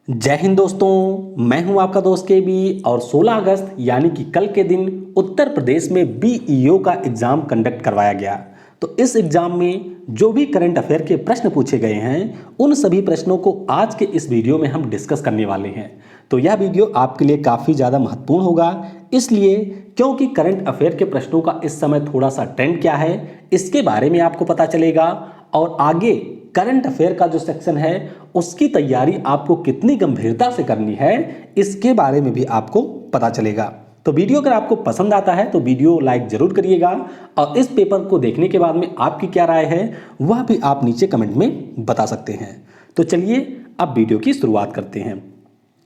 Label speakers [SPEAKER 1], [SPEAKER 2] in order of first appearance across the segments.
[SPEAKER 1] जय हिंद दोस्तों, मैं हूं आपका दोस्त के बी और 16 अगस्त यानी कि कल के दिन उत्तर प्रदेश में बीईओ का एग्ज़ाम कंडक्ट करवाया गया। तो इस एग्ज़ाम में जो भी करंट अफेयर के प्रश्न पूछे गए हैं उन सभी प्रश्नों को आज के इस वीडियो में हम डिस्कस करने वाले हैं। तो यह वीडियो आपके लिए काफ़ी ज़्यादा महत्वपूर्ण होगा, इसलिए क्योंकि करंट अफेयर के प्रश्नों का इस समय थोड़ा सा ट्रेंड क्या है इसके बारे में आपको पता चलेगा और आगे करंट अफेयर का जो सेक्शन है उसकी तैयारी आपको कितनी गंभीरता से करनी है इसके बारे में भी आपको पता चलेगा। तो वीडियो अगर आपको पसंद आता है तो वीडियो लाइक जरूर करिएगा और इस पेपर को देखने के बाद में आपकी क्या राय है वह भी आप नीचे कमेंट में बता सकते हैं। तो चलिए अब वीडियो की शुरुआत करते हैं।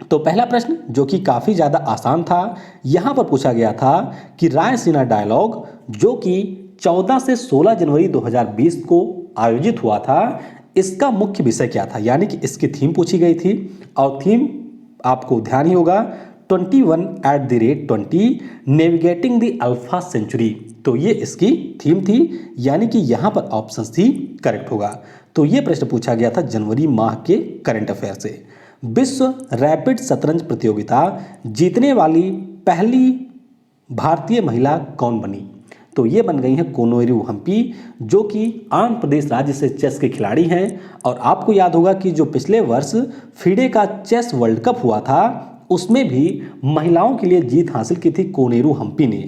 [SPEAKER 1] तो पहला प्रश्न जो कि काफ़ी ज़्यादा आसान था, यहाँ पर पूछा गया था कि रायसीना डायलॉग जो कि 14 से 16 जनवरी 2020 को आयोजित हुआ था, इसका मुख्य विषय क्या था, यानी कि इसकी थीम पूछी गई थी और थीम आपको ध्यान ही होगा 21@20 नेविगेटिंग द अल्फा सेंचुरी। तो ये इसकी थीम थी, यानी कि यहाँ पर ऑप्शन सी करेक्ट होगा। तो ये प्रश्न पूछा गया था जनवरी माह के करंट अफेयर से। विश्व रैपिड शतरंज प्रतियोगिता जीतने वाली पहली भारतीय महिला कौन बनी? तो ये बन गई हैं कोनेरू हम्पी, जो कि आंध्र प्रदेश राज्य से चेस के खिलाड़ी हैं। और आपको याद होगा कि जो पिछले वर्ष फीडे का चेस वर्ल्ड कप हुआ था उसमें भी महिलाओं के लिए जीत हासिल की थी कोनेरू हम्पी ने।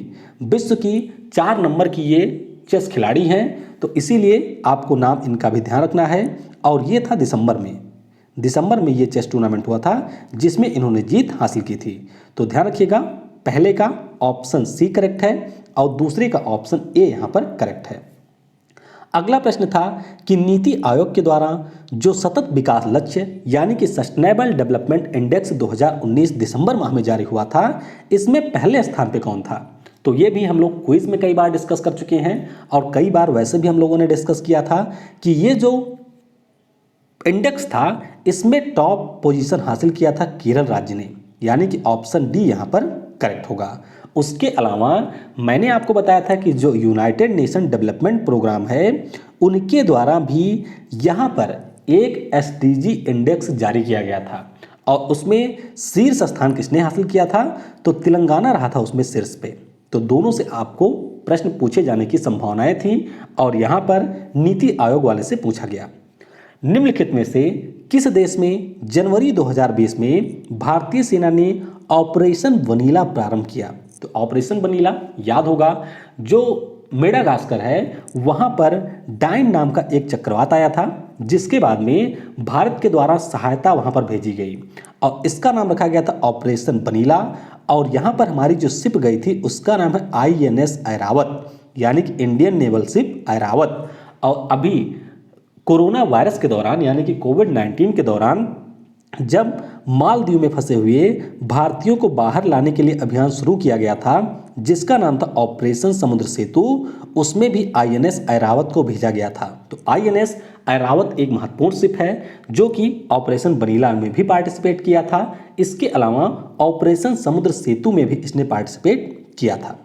[SPEAKER 1] विश्व की 4 नंबर की ये चेस खिलाड़ी हैं, तो इसीलिए आपको नाम इनका भी ध्यान रखना है। और ये था दिसंबर में ये चेस टूर्नामेंट हुआ था जिसमें इन्होंने जीत हासिल की थी। तो ध्यान रखिएगा, पहले का ऑप्शन सी करेक्ट है और दूसरे का ऑप्शन ए यहाँ पर करेक्ट है। अगला प्रश्न था कि नीति आयोग के द्वारा जो सतत विकास लक्ष्य यानी कि सस्टेनेबल डेवलपमेंट इंडेक्स 2019 दिसंबर माह में जारी हुआ था, इसमें पहले स्थान पे कौन था? तो ये भी हम लोग क्विज में कई बार डिस्कस कर चुके हैं और कई बार वैसे भी हम लोगों ने डिस्कस किया था कि ये जो इंडेक्स था इसमें टॉप पोजीशन हासिल किया था केरल राज्य ने, यानी कि ऑप्शन डी यहाँ पर करेक्ट होगा। उसके अलावा मैंने आपको बताया था कि जो यूनाइटेड नेशन डेवलपमेंट प्रोग्राम है उनके द्वारा भी यहाँ पर एक एसडीजी इंडेक्स जारी किया गया था और उसमें शीर्ष स्थान किसने हासिल किया था? तो तेलंगाना रहा था उसमें शीर्ष पे। तो दोनों से आपको प्रश्न पूछे जाने की संभावनाएं थी और यहाँ पर नीति आयोग वाले से पूछा गया। निम्नलिखित में से किस देश में जनवरी 2020 में भारतीय सेना ने ऑपरेशन वनीला प्रारंभ किया? तो ऑपरेशन वनीला याद होगा, जो मेडागास्कर है वहां पर डाइन नाम का एक चक्रवात आया था जिसके बाद में भारत के द्वारा सहायता वहां पर भेजी गई और इसका नाम रखा गया था ऑपरेशन वनीला। और यहां पर हमारी जो शिप गई थी उसका नाम है आईएनएस ऐरावत, यानी कि इंडियन नेवल शिप ऐरावत। और अभी कोरोना वायरस के दौरान यानी कि कोविड-19 के दौरान जब मालदीव में फंसे हुए भारतीयों को बाहर लाने के लिए अभियान शुरू किया गया था जिसका नाम था ऑपरेशन समुद्र सेतु, उसमें भी आईएनएस ऐरावत को भेजा गया था। तो आईएनएस ऐरावत एक महत्वपूर्ण शिप है जो कि ऑपरेशन वनीला में भी पार्टिसिपेट किया था। इसके अलावा ऑपरेशन समुद्र सेतु में भी इसने पार्टिसिपेट किया था।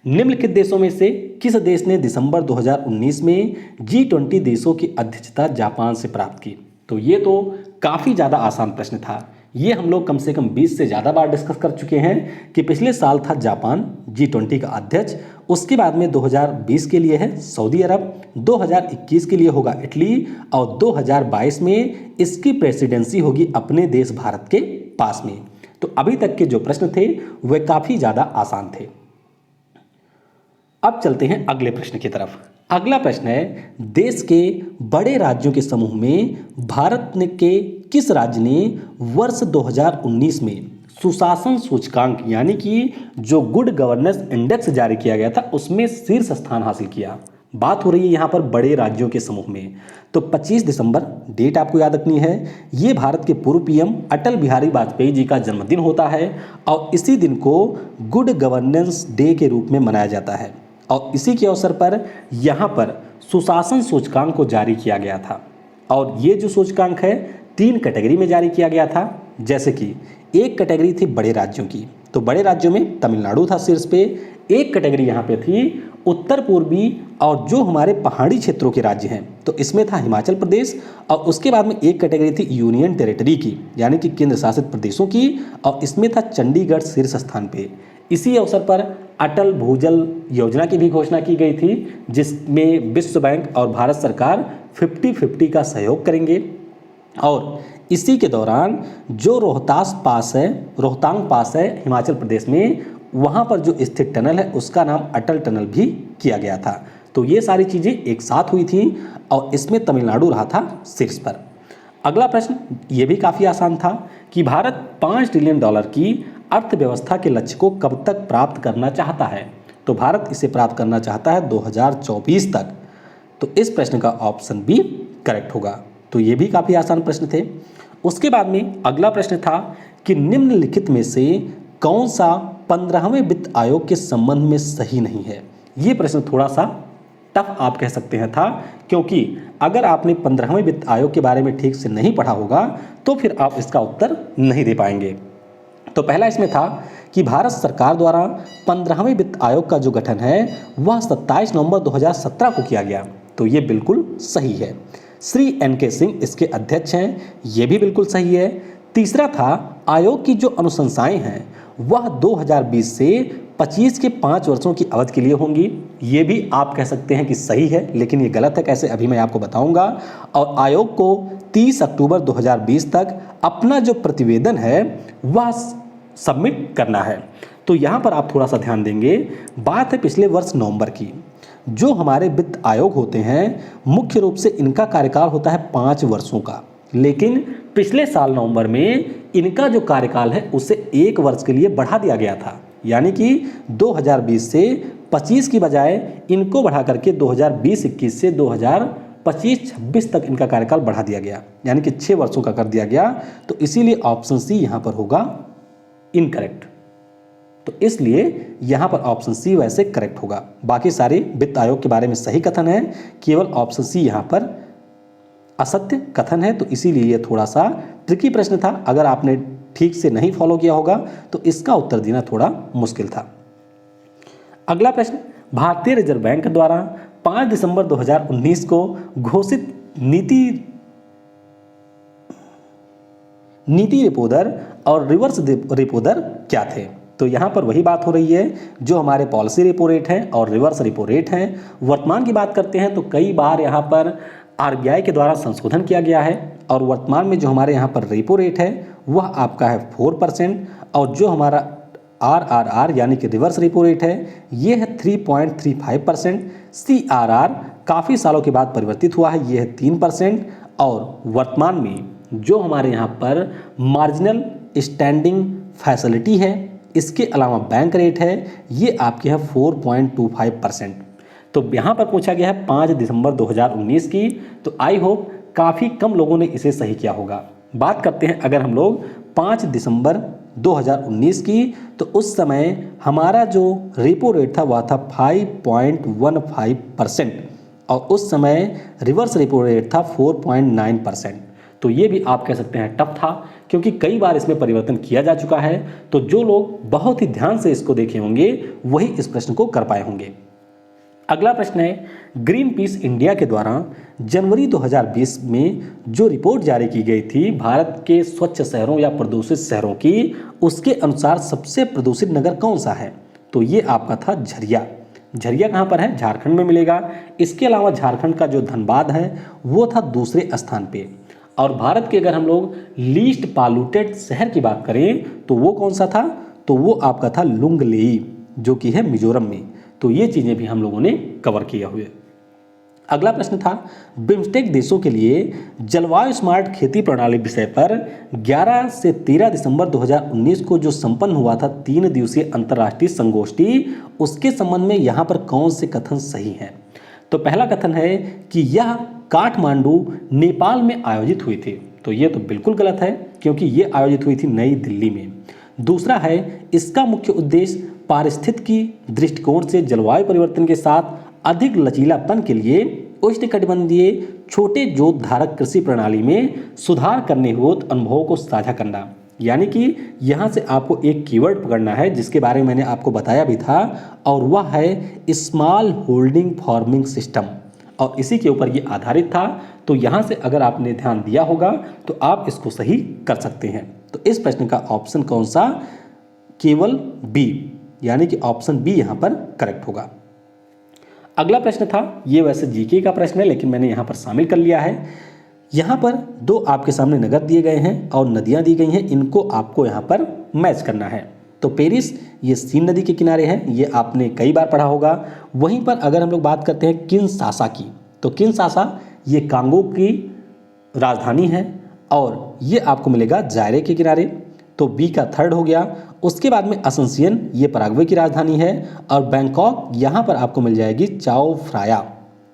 [SPEAKER 1] निम्नलिखित देशों में से किस देश ने दिसंबर 2019 में G20 देशों की अध्यक्षता जापान से प्राप्त की? तो ये तो काफ़ी ज़्यादा आसान प्रश्न था, ये हम लोग कम से कम 20 से ज़्यादा बार डिस्कस कर चुके हैं कि पिछले साल था जापान G20 का अध्यक्ष, उसके बाद में 2020 के लिए है सऊदी अरब, 2021 के लिए होगा इटली और 2022 में इसकी प्रेसिडेंसी होगी अपने देश भारत के पास में। तो अभी तक के जो प्रश्न थे वे काफ़ी ज़्यादा आसान थे। अब चलते हैं अगले प्रश्न की तरफ। अगला प्रश्न है, देश के बड़े राज्यों के समूह में भारत ने के किस राज्य ने वर्ष 2019 में सुशासन सूचकांक यानी कि जो गुड गवर्नेंस इंडेक्स जारी किया गया था उसमें शीर्ष स्थान हासिल किया? बात हो रही है यहाँ पर बड़े राज्यों के समूह में। तो 25 दिसंबर डेट आपको याद रखनी है, ये भारत के पूर्व पीएम अटल बिहारी वाजपेयी जी का जन्मदिन होता है और इसी दिन को गुड गवर्नेंस डे के रूप में मनाया जाता है और इसी के अवसर पर यहाँ पर सुशासन सूचकांक को जारी किया गया था। और ये जो सूचकांक है 3 कैटेगरी में जारी किया गया था, जैसे कि एक कैटेगरी थी बड़े राज्यों की, तो बड़े राज्यों में तमिलनाडु था शीर्ष पे। एक कैटेगरी यहाँ पे थी उत्तर पूर्वी और जो हमारे पहाड़ी क्षेत्रों के राज्य हैं, तो इसमें था हिमाचल प्रदेश, और उसके बाद में एक कैटेगरी थी यूनियन टेरिटरी की, यानी कि केंद्र शासित प्रदेशों की, और इसमें था चंडीगढ़ शीर्ष स्थान पे। इसी अवसर पर अटल भूजल योजना की भी घोषणा की गई थी, जिसमें विश्व बैंक और भारत सरकार 50-50 का सहयोग करेंगे। और इसी के दौरान जो रोहतांग पास है हिमाचल प्रदेश में, वहाँ पर जो स्थित टनल है उसका नाम अटल टनल भी किया गया था। तो ये सारी चीज़ें एक साथ हुई थी और इसमें तमिलनाडु रहा था शीर्ष पर। अगला प्रश्न ये भी काफ़ी आसान था कि भारत $5 ट्रिलियन की अर्थव्यवस्था के लक्ष्य को कब तक प्राप्त करना चाहता है। तो भारत इसे प्राप्त करना चाहता है 2024 तक। तो इस प्रश्न का ऑप्शन बी करेक्ट होगा। तो ये भी काफ़ी आसान प्रश्न थे। उसके बाद में अगला प्रश्न था कि निम्नलिखित में से कौन सा 15वें वित्त आयोग के संबंध में सही नहीं है। ये प्रश्न थोड़ा सा टफ आप कह सकते हैं था, क्योंकि अगर आपने 15वें वित्त आयोग के बारे में ठीक से नहीं पढ़ा होगा तो फिर आप इसका उत्तर नहीं दे पाएंगे। तो पहला इसमें था कि भारत सरकार द्वारा 15वें वित्त आयोग का जो गठन है वह 27 नवंबर 2017 को किया गया। तो ये बिल्कुल सही है। श्री NK सिंह इसके अध्यक्ष हैं, ये भी बिल्कुल सही है। तीसरा था आयोग की जो अनुशंसाएं हैं वह 2020 से 25 के 5 वर्षों की अवधि के लिए होंगी। ये भी आप कह सकते हैं कि सही है, लेकिन ये गलत है। कैसे, अभी मैं आपको बताऊंगा। और आयोग को 30 अक्टूबर 2020 तक अपना जो प्रतिवेदन है वह सबमिट करना है। तो यहाँ पर आप थोड़ा सा ध्यान देंगे। बात है पिछले वर्ष नवंबर की। जो हमारे वित्त आयोग होते हैं मुख्य रूप से इनका कार्यकाल होता है 5 वर्षों का, लेकिन पिछले साल नवंबर में इनका जो कार्यकाल है उसे 1 वर्ष के लिए बढ़ा दिया गया था। यानी कि 2020 से 25 की बजाय इनको बढ़ा करके 2020-21 से 2025-26 तक इनका कार्यकाल बढ़ा दिया गया, यानी कि 6 वर्षों का कर दिया गया। तो इसीलिए ऑप्शन सी यहाँ पर होगा इनकरेक्ट। तो इसलिए यहाँ पर ऑप्शन सी वैसे करेक्ट होगा। बाकी सारे वित्त आयोग के बारे में सही कथन है, केवल ऑप्शन सी यहाँ पर असत्य कथन है। तो इसीलिए ये थोड़ा सा ट्रिकी प्रश्न था। अगर आपने ठीक से नहीं फॉलो किया होगा तो इसका उत्तर देना थोड़ा मुश्किल था। अगला प्रश्न, भारतीय रिजर्व बैंक द्वारा 5 दिसंबर 2019 को घोषित नीति रेपो दर और रिवर्स रेपो दर क्या थे। तो यहाँ पर वही बात हो रही है जो हमारे पॉलिसी रेपो रेट है और रिवर्स रेपो रेट है। वर्तमान की बात करते हैं तो कई बार यहाँ पर RBI के द्वारा संशोधन किया गया है, और वर्तमान में जो हमारे यहाँ पर रेपो रेट है वह आपका है 4%, और जो हमारा RRR यानी कि रिवर्स रेपो रेट है ये है 3.35%। CRR काफ़ी सालों के बाद परिवर्तित हुआ है, ये है 3%, और वर्तमान में जो हमारे यहाँ पर मार्जिनल स्टैंडिंग फैसिलिटी है, इसके अलावा बैंक रेट है, ये आपके है 4.25%। तो यहाँ पर पूछा गया है 5 दिसंबर 2019 की। तो आई होप काफ़ी कम लोगों ने इसे सही किया होगा। बात करते हैं अगर हम लोग 5 दिसंबर 2019 की, तो उस समय हमारा जो रेपो रेट था वह था 5.15%, और उस समय रिवर्स रेपो रेट था 4.9%। तो ये भी आप कह सकते हैं टफ था, क्योंकि कई बार इसमें परिवर्तन किया जा चुका है। तो जो लोग बहुत ही ध्यान से इसको देखे होंगे वही इस प्रश्न को कर पाए होंगे। अगला प्रश्न है, ग्रीन पीस इंडिया के द्वारा जनवरी 2020 में जो रिपोर्ट जारी की गई थी भारत के स्वच्छ शहरों या प्रदूषित शहरों की, उसके अनुसार सबसे प्रदूषित नगर कौन सा है। तो ये आपका था झरिया। झरिया कहाँ पर है, झारखंड में मिलेगा। इसके अलावा झारखंड का जो धनबाद है वो था दूसरे स्थान पे। और भारत के अगर हम लोग लीस्ट पॉल्यूटेड शहर की बात करें तो वो कौन सा था, तो वो आपका था लुंगलेई, जो कि है मिजोरम में। तो ये चीज़ें भी हम लोगों ने कवर किया हुए। अगला प्रश्न था, बिम्स्टेक देशों के लिए जलवायु स्मार्ट खेती प्रणाली विषय पर 11 से 13 दिसंबर 2019 को जो संपन्न हुआ था 3 दिवसीय अंतर्राष्ट्रीय संगोष्ठी, उसके संबंध में यहाँ पर कौन से कथन सही हैं। तो पहला कथन है कि यह काठमांडू नेपाल में आयोजित हुई थी। तो ये तो बिल्कुल गलत है, क्योंकि ये आयोजित हुई थी नई दिल्ली में। दूसरा है, इसका मुख्य उद्देश्य पारिस्थितिकी दृष्टिकोण से जलवायु परिवर्तन के साथ अधिक लचीलापन के लिए उष्णकटिबंधीय छोटे जोत धारक कृषि प्रणाली में सुधार करने हेतु अनुभवों को साझा करना। यानी कि यहाँ से आपको एक कीवर्ड पकड़ना है जिसके बारे में मैंने आपको बताया भी था, और वह है स्मॉल होल्डिंग फार्मिंग सिस्टम, और इसी के ऊपर ये आधारित था। तो यहाँ से अगर आपने ध्यान दिया होगा तो आप इसको सही कर सकते हैं। तो इस प्रश्न का ऑप्शन कौन सा? केवल बी, यानी कि ऑप्शन बी यहाँ पर करेक्ट होगा। अगला प्रश्न था, ये वैसे जीके का प्रश्न है लेकिन मैंने यहाँ पर शामिल कर लिया है। यहाँ पर दो आपके सामने नगर दिए गए हैं और नदियाँ दी गई हैं, इनको आपको यहाँ पर मैच करना है। तो पेरिस ये सीन नदी के किनारे है, ये आपने कई बार पढ़ा होगा। वहीं पर अगर हम लोग बात करते हैं किनशासा की, तो किनशासा ये कांगो की राजधानी है और ये आपको मिलेगा जायरे के किनारे। तो बी का थर्ड हो गया। उसके बाद में असंसियन ये पराग्वे की राजधानी है, और बैंकॉक यहाँ पर आपको मिल जाएगी चाओ फ्राया।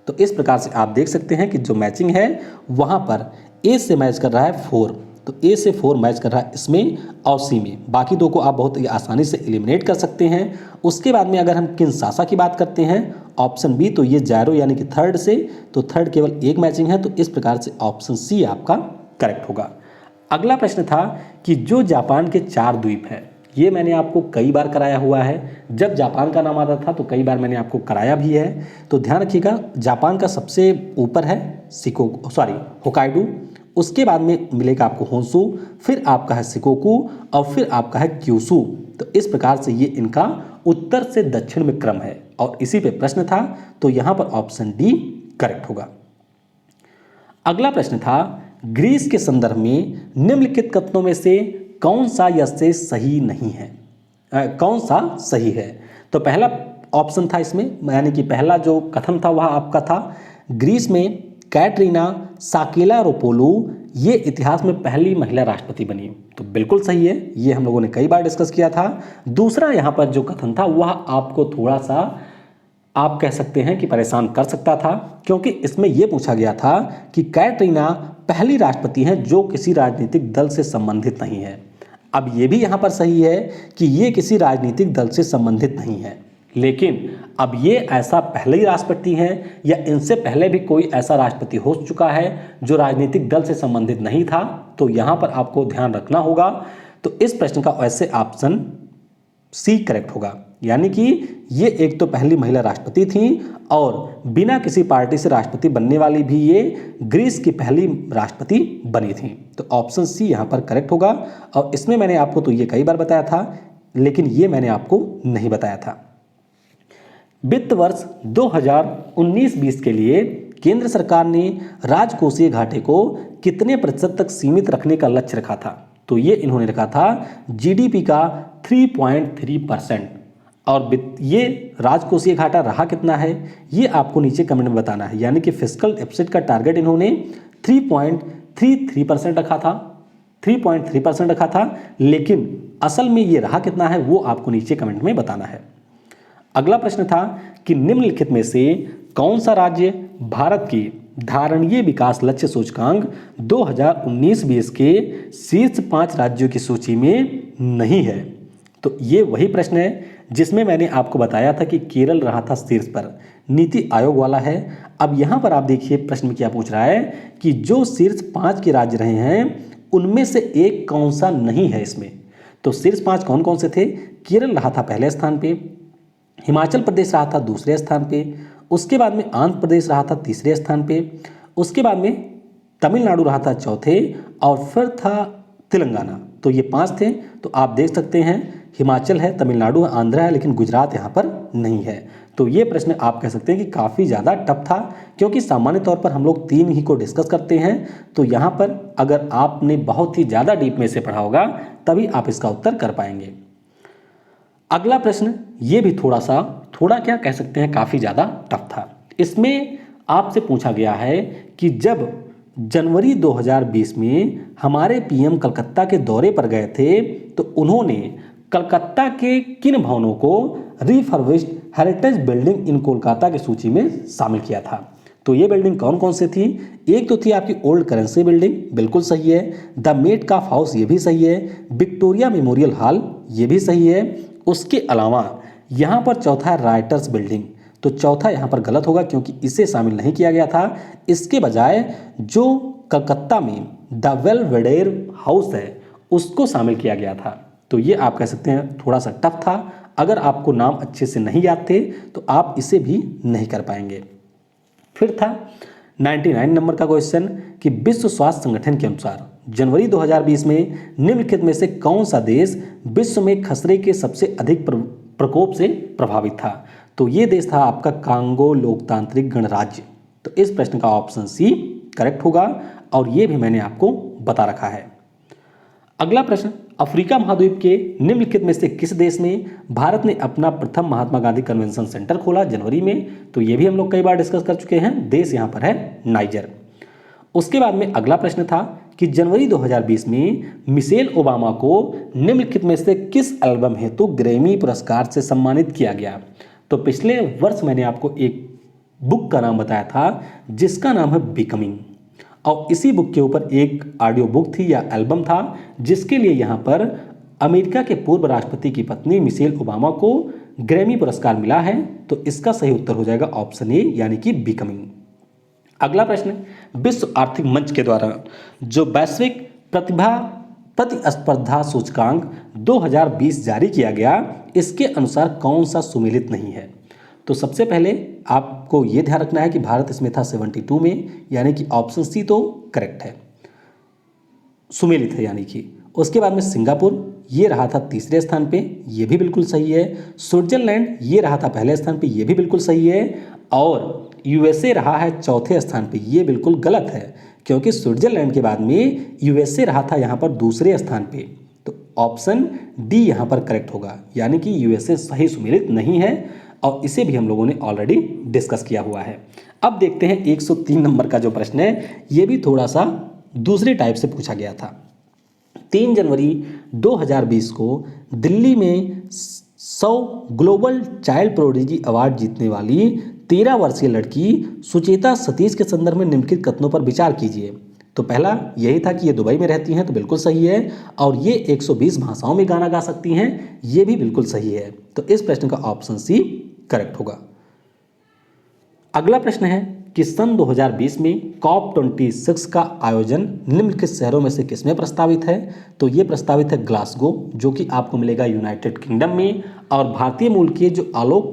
[SPEAKER 1] तो इस प्रकार से आप देख सकते हैं कि जो मैचिंग है वहाँ पर ए से मैच कर रहा है 4, तो ए से 4 मैच कर रहा है इसमें और सी में। बाकी दो को आप बहुत आसानी से एलिमिनेट कर सकते हैं। उसके बाद में अगर हम किनशासा की बात करते हैं, ऑप्शन बी, तो ये जायरो यानी कि थर्ड से, तो थर्ड केवल एक मैचिंग है, तो इस प्रकार से ऑप्शन सी आपका करेक्ट होगा। अगला प्रश्न था कि जो जापान के 4 द्वीप हैं, ये मैंने आपको कई बार कराया हुआ है। जब जापान का नाम आता था तो कई बार मैंने आपको कराया भी है। तो ध्यान रखिएगा, जापान का सबसे ऊपर है होकाइडो, उसके बाद में मिलेगा आपको होन्शु, फिर आपका है शिकोकू और फिर आपका है क्यूशू। तो इस प्रकार से ये इनका उत्तर से दक्षिण में क्रम है और इसी पे प्रश्न था, तो यहाँ पर ऑप्शन डी करेक्ट होगा। अगला प्रश्न था, ग्रीस के संदर्भ में निम्नलिखित कथनों में से कौन सा यह सही नहीं है, कौन सा सही है? तो पहला ऑप्शन था इसमें, यानी कि पहला जो कथन था वह आपका था, ग्रीस में कैटरीना साकेलारोपोलू ये इतिहास में पहली महिला राष्ट्रपति बनी। तो बिल्कुल सही है, ये हम लोगों ने कई बार डिस्कस किया था। दूसरा यहाँ पर जो कथन था वह आपको थोड़ा सा आप कह सकते हैं कि परेशान कर सकता था, क्योंकि इसमें यह पूछा गया था कि कैटरीना पहली राष्ट्रपति हैं जो किसी राजनीतिक दल से संबंधित नहीं है। अब ये भी यहाँ पर सही है कि ये किसी राजनीतिक दल से संबंधित नहीं है, लेकिन अब ये ऐसा पहले ही राष्ट्रपति हैं या इनसे पहले भी कोई ऐसा राष्ट्रपति हो चुका है जो राजनीतिक दल से संबंधित नहीं था, तो यहाँ पर आपको ध्यान रखना होगा। तो इस प्रश्न का वैसे ऑप्शन सी करेक्ट होगा, यानी कि ये एक तो पहली महिला राष्ट्रपति थी और बिना किसी पार्टी से राष्ट्रपति बनने वाली भी ये ग्रीस की पहली राष्ट्रपति बनी थी। तो ऑप्शन सी यहाँ पर करेक्ट होगा। और इसमें मैंने आपको तो ये कई बार बताया था, लेकिन ये मैंने आपको नहीं बताया था। वित्त वर्ष 2019-20 के लिए केंद्र सरकार ने राजकोषीय घाटे को कितने प्रतिशत तक सीमित रखने का लक्ष्य रखा था? तो ये इन्होंने रखा था जीडीपी का 3.3%। और ये राजकोषीय घाटा रहा कितना है ये आपको नीचे कमेंट में बताना है। यानी कि फिस्कल डेफिसिट का टारगेट इन्होंने 3.33% रखा था, 3.3% रखा था, लेकिन असल में ये रहा कितना है वो आपको नीचे कमेंट में बताना है। अगला प्रश्न था कि निम्नलिखित में से कौन सा राज्य भारत की धारणीय विकास लक्ष्य सूचकांक 2019-20 के शीर्ष 5 राज्यों की सूची में नहीं है? तो ये वही प्रश्न है जिसमें मैंने आपको बताया था कि केरल रहा था शीर्ष पर, नीति आयोग वाला है। अब यहाँ पर आप देखिए प्रश्न में क्या पूछ रहा है कि जो शीर्ष 5 के राज्य रहे हैं उनमें से एक कौन सा नहीं है इसमें। तो शीर्ष 5 कौन कौन से थे? केरल रहा था पहले स्थान पे, हिमाचल प्रदेश रहा था दूसरे स्थान पे, उसके बाद में आंध्र प्रदेश रहा था तीसरे स्थान पे, उसके बाद में तमिलनाडु रहा था चौथे और फिर था तेलंगाना। तो ये 5 थे। तो आप देख सकते हैं हिमाचल है, तमिलनाडु है, आंध्र है, लेकिन गुजरात यहाँ पर नहीं है। तो ये प्रश्न आप कह सकते हैं कि काफ़ी ज़्यादा टफ था, क्योंकि सामान्य तौर पर हम लोग 3 ही को डिस्कस करते हैं। तो यहाँ पर अगर आपने बहुत ही ज़्यादा डीप में से पढ़ा होगा तभी आप इसका उत्तर कर पाएंगे। अगला प्रश्न ये भी थोड़ा क्या कह सकते हैं काफ़ी ज़्यादा टफ था। इसमें आपसे पूछा गया है कि जब जनवरी 2020 में हमारे पीएम कलकत्ता के दौरे पर गए थे तो उन्होंने कलकत्ता के किन भवनों को refurbished heritage building in Kolkata की सूची में शामिल किया था? तो ये बिल्डिंग कौन कौन से थी? एक तो थी आपकी ओल्ड करेंसी बिल्डिंग, बिल्कुल सही है। द मेटकाफ हाउस, ये भी सही है। विक्टोरिया मेमोरियल हॉल, ये भी सही है। उसके अलावा यहाँ पर चौथा है राइटर्स बिल्डिंग, तो चौथा यहाँ पर गलत होगा क्योंकि इसे शामिल नहीं किया गया था। इसके बजाय जो कलकत्ता में द बेल्वेडेर हाउस है उसको शामिल किया गया था। तो ये आप कह सकते हैं थोड़ा सा टफ था। अगर आपको नाम अच्छे से नहीं याद थे तो आप इसे भी नहीं कर पाएंगे। फिर था 99 नंबर का क्वेश्चन कि विश्व स्वास्थ्य संगठन के अनुसार जनवरी 2020 में निम्नलिखित में से कौन सा देश विश्व में खसरे के सबसे अधिक प्रकोप से प्रभावित था। तो ये देश था आपका कांगो लोकतांत्रिक गणराज्य। तो इस प्रश्न का ऑप्शन सी करेक्ट होगा और ये भी मैंने आपको बता रखा है। अगला प्रश्न, अफ्रीका महाद्वीप के निम्नलिखित में से किस देश में भारत ने अपना प्रथम महात्मा गांधी कन्वेंशन सेंटर खोला जनवरी में। तो ये भी हम लोग कई बार डिस्कस कर चुके हैं। देश यहाँ पर है नाइजर। उसके बाद में अगला प्रश्न था कि जनवरी 2020 में मिशेल ओबामा को निम्नलिखित में से किस एल्बम हेतु ग्रैमी पुरस्कार से सम्मानित किया गया। तो पिछले वर्ष मैंने आपको एक बुक का नाम बताया था जिसका नाम है बिकमिंग, और इसी बुक के ऊपर एक ऑडियो बुक थी या एल्बम था जिसके लिए यहाँ पर अमेरिका के पूर्व राष्ट्रपति की पत्नी मिशेल ओबामा को ग्रैमी पुरस्कार मिला है। तो इसका सही उत्तर हो जाएगा ऑप्शन ए यानी कि बिकमिंग। अगला प्रश्न, विश्व आर्थिक मंच के द्वारा जो वैश्विक प्रतिभा प्रतिस्पर्धा सूचकांक 2020 जारी किया गया, इसके अनुसार कौन सा सुमेलित नहीं है। तो सबसे पहले आपको यह ध्यान रखना है कि भारत इसमें था 72 में, यानी कि ऑप्शन सी तो करेक्ट है, सुमेलित है यानी कि। उसके बाद में सिंगापुर ये रहा था तीसरे स्थान पे, ये भी बिल्कुल सही है। स्विट्जरलैंड ये रहा था पहले स्थान पे, ये भी बिल्कुल सही है। और यूएसए रहा है चौथे स्थान पे, ये बिल्कुल गलत है क्योंकि स्विट्जरलैंड के बाद में यूएसए रहा था यहाँ पर दूसरे स्थान पे। तो ऑप्शन डी यहाँ पर करेक्ट होगा, यानी कि यूएसए सही सुमेलित नहीं है और इसे भी हम लोगों ने ऑलरेडी डिस्कस किया हुआ है। अब देखते हैं 103 नंबर का जो प्रश्न है, ये भी थोड़ा सा दूसरे टाइप से पूछा गया था। 3 जनवरी 2020 को दिल्ली में 100 ग्लोबल चाइल्ड प्रोडिजी अवार्ड जीतने वाली 13 वर्षीय लड़की सुचेता सतीश के संदर्भ में निम्नलिखित कथनों पर विचार कीजिए। तो पहला यही था कि ये दुबई में रहती हैं, तो बिल्कुल सही है। और ये 120 भाषाओं में गाना गा सकती हैं, ये भी बिल्कुल सही है। तो इस प्रश्न का ऑप्शन सी करेक्ट होगा। अगला प्रश्न है कि सन 2020 में COP26 का आयोजन निम्नलिखित शहरों में से किसमें प्रस्तावित है। तो ये प्रस्तावित है ग्लासगो, जो कि आपको मिलेगा यूनाइटेड किंगडम में। और भारतीय मूल के जो आलोक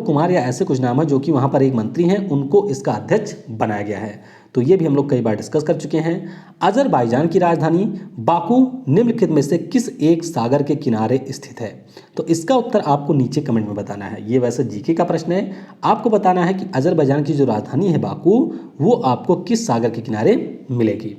[SPEAKER 1] कुमार या ऐसे कुछ नाम है जो कि वहाँ पर एक मंत्री हैं, उनको इसका अध्यक्ष बनाया गया है। तो ये भी हम लोग कई बार डिस्कस कर चुके हैं। अजरबैजान की राजधानी बाकू निम्नलिखित में से किस एक सागर के किनारे स्थित है। तो इसका उत्तर आपको नीचे कमेंट में बताना है। ये वैसे जीके का प्रश्न है, आपको बताना है कि अजरबैजान की जो राजधानी है बाकू, वो आपको किस सागर के किनारे मिलेगी।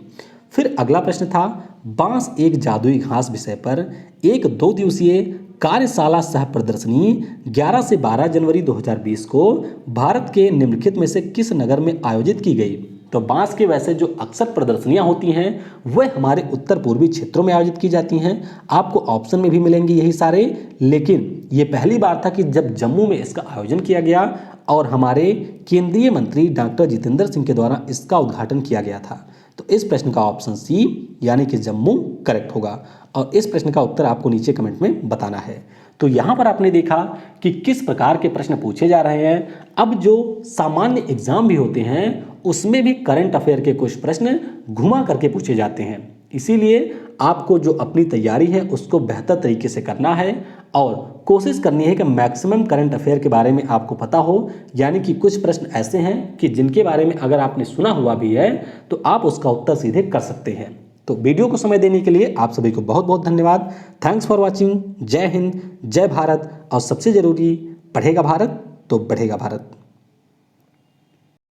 [SPEAKER 1] फिर अगला प्रश्न था बांस एक जादुई घास विषय पर एक 2 दिवसीय कार्यशाला सह प्रदर्शनी 11 से 12 जनवरी 2020 को भारत के निम्नलिखित में से किस नगर में आयोजित की गई। तो बांस के वैसे जो अक्सर प्रदर्शनियां होती हैं वह हमारे उत्तर पूर्वी क्षेत्रों में आयोजित की जाती हैं। आपको ऑप्शन में भी मिलेंगे यही सारे, लेकिन ये पहली बार था कि जब जम्मू में इसका आयोजन किया गया और हमारे केंद्रीय मंत्री डॉक्टर जितेंद्र सिंह के द्वारा इसका उद्घाटन किया गया था। तो इस प्रश्न का ऑप्शन सी यानी कि जम्मू करेक्ट होगा और इस प्रश्न का उत्तर आपको नीचे कमेंट में बताना है। तो यहाँ पर आपने देखा कि किस प्रकार के प्रश्न पूछे जा रहे हैं। अब जो सामान्य एग्जाम भी होते हैं उसमें भी करंट अफेयर के कुछ प्रश्न घुमा करके पूछे जाते हैं, इसीलिए आपको जो अपनी तैयारी है उसको बेहतर तरीके से करना है और कोशिश करनी है कि मैक्सिमम करंट अफेयर के बारे में आपको पता हो। यानी कि कुछ प्रश्न ऐसे हैं कि जिनके बारे में अगर आपने सुना हुआ भी है तो आप उसका उत्तर सीधे कर सकते हैं। तो वीडियो को समय देने के लिए आप सभी को बहुत बहुत धन्यवाद। Thanks for watching. जय हिंद, जय भारत और सबसे जरूरी, पढ़ेगा भारत तो बढ़ेगा भारत।